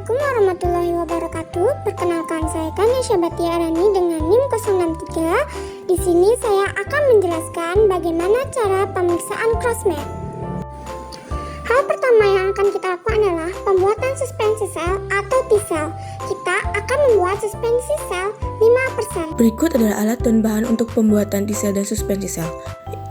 Assalamualaikum warahmatullahi wabarakatuh. Perkenalkan, saya Kanesha Batiarani dengan NIM 063. Di sini saya akan menjelaskan bagaimana cara pemeriksaan crossmatch. Hal pertama yang akan kita lakukan adalah pembuatan suspensi sel atau T-cell. Kita akan membuat suspensi sel 5%. Berikut adalah alat dan bahan untuk pembuatan T-cell dan suspensi sel.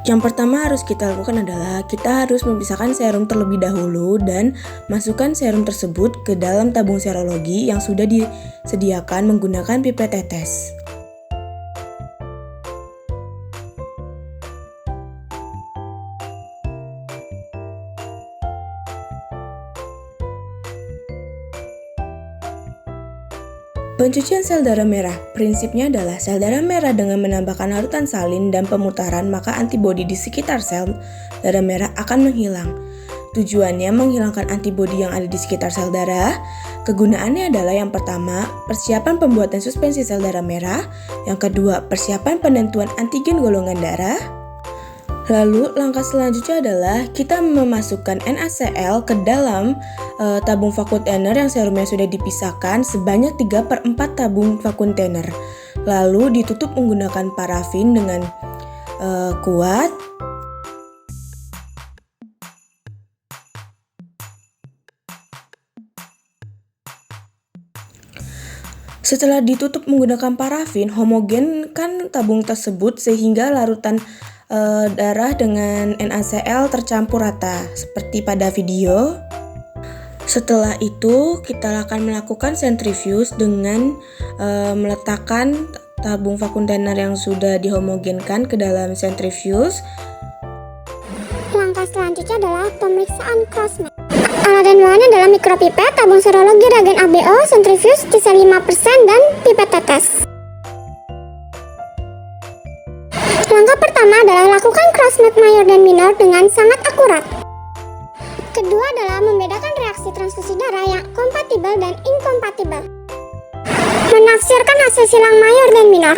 Yang pertama harus kita lakukan adalah kita harus memisahkan serum terlebih dahulu dan masukkan serum tersebut ke dalam tabung serologi yang sudah disediakan menggunakan pipet tetes. Pencucian sel darah merah. Prinsipnya adalah sel darah merah dengan menambahkan larutan salin dan pemutaran, maka antibodi di sekitar sel darah merah akan menghilang. Tujuannya menghilangkan antibodi yang ada di sekitar sel darah. Kegunaannya adalah yang pertama, persiapan pembuatan suspensi sel darah merah. Yang kedua, persiapan penentuan antigen golongan darah. Lalu langkah selanjutnya adalah kita memasukkan NaCl ke dalam tabung vakuum yang serumnya sudah dipisahkan sebanyak 3/4 tabung vakuum. Lalu ditutup menggunakan parafin dengan kuat. Setelah ditutup menggunakan parafin, homogenkan tabung tersebut sehingga larutan darah dengan NaCl tercampur rata seperti pada video. Setelah itu kita akan melakukan sentrifuge dengan meletakkan tabung vacuum container yang sudah dihomogenkan ke dalam sentrifuge. Langkah selanjutnya adalah pemeriksaan crossmatch. Alat dan bahannya adalah mikropipet, tabung serologi, reagen ABO, sentrifuge, T-cell 5% dan pipet tetes. Langkah pertama adalah lakukan crossmatch mayor dan minor dengan sangat akurat. Kedua adalah membedakan reaksi transfusi darah yang kompatibel dan inkompatibel. Menafsirkan hasil silang mayor dan minor.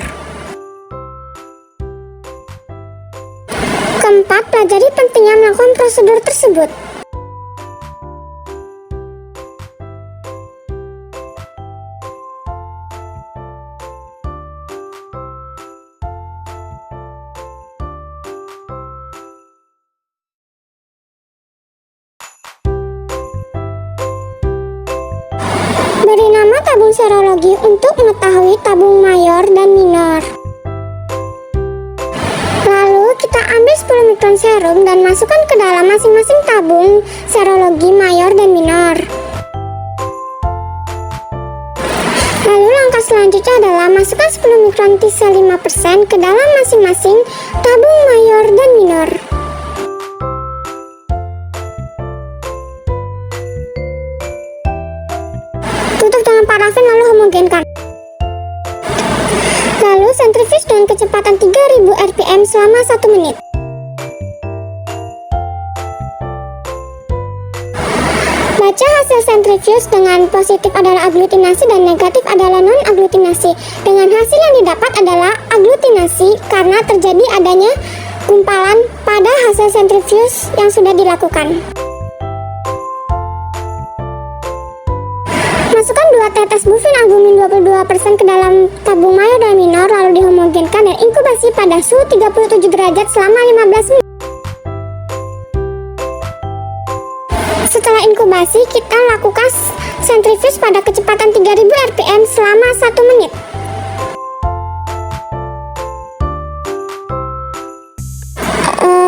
Keempat, pelajari pentingnya melakukan prosedur tersebut. Beri nama tabung serologi untuk mengetahui tabung mayor dan minor. Lalu kita ambil 10 mikron serum dan masukkan ke dalam masing-masing tabung serologi mayor dan minor. Lalu langkah selanjutnya adalah masukkan 10 mikron T-cell 5% ke dalam masing-masing tabung mayor dan minor. Tutup dengan parafin lalu homogenkan. Lalu sentrifuge dengan kecepatan 3000 rpm selama 1 menit. Baca hasil sentrifuge, dengan positif adalah aglutinasi dan negatif adalah non-aglutinasi. Dengan hasil yang didapat adalah aglutinasi karena terjadi adanya gumpalan pada hasil sentrifuge yang sudah dilakukan. Masukkan 2 tetes bufin albumin 22% ke dalam tabung mayor dan minor, lalu dihomogenkan dan inkubasi pada suhu 37 derajat selama 15 menit. Setelah inkubasi, kita lakukan sentrifuge pada kecepatan 3000 rpm selama 1 menit.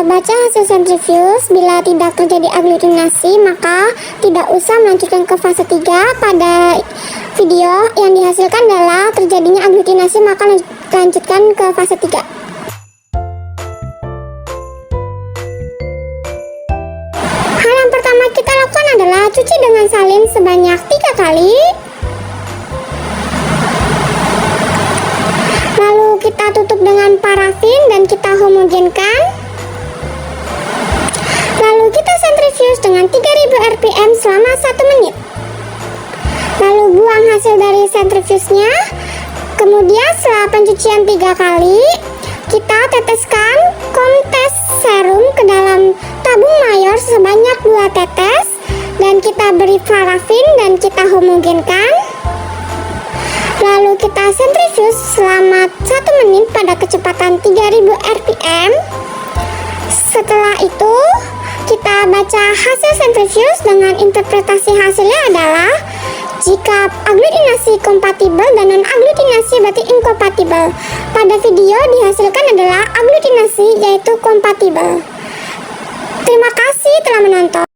Baca hasil sentrifuge, bila tidak terjadi aglutinasi maka tidak usah melanjutkan ke fase 3. Pada video yang dihasilkan adalah terjadinya aglutinasi, maka lanjutkan ke fase 3. Hal yang pertama kita lakukan adalah cuci dengan salin sebanyak 3 kali. Lalu kita tutup dengan parafin dan kita homogenkan. Lalu kita sentrifuge dengan 3000 rpm selama 1 menit. Lalu buang hasil dari sentrifugenya. Kemudian setelah pencucian 3 kali, kita teteskan komtes serum ke dalam tabung mayor sebanyak 2 tetes. Dan kita beri parafin dan kita homogenkan. Lalu kita sentrifuge selama 1 menit pada kecepatan 3000 rpm. Setelah itu, kita baca hasil sentrifuge dengan interpretasi hasilnya adalah jika agglutinasi kompatibel dan non-agglutinasi berarti inkompatibel. Pada video dihasilkan adalah agglutinasi yaitu kompatibel. Terima kasih telah menonton.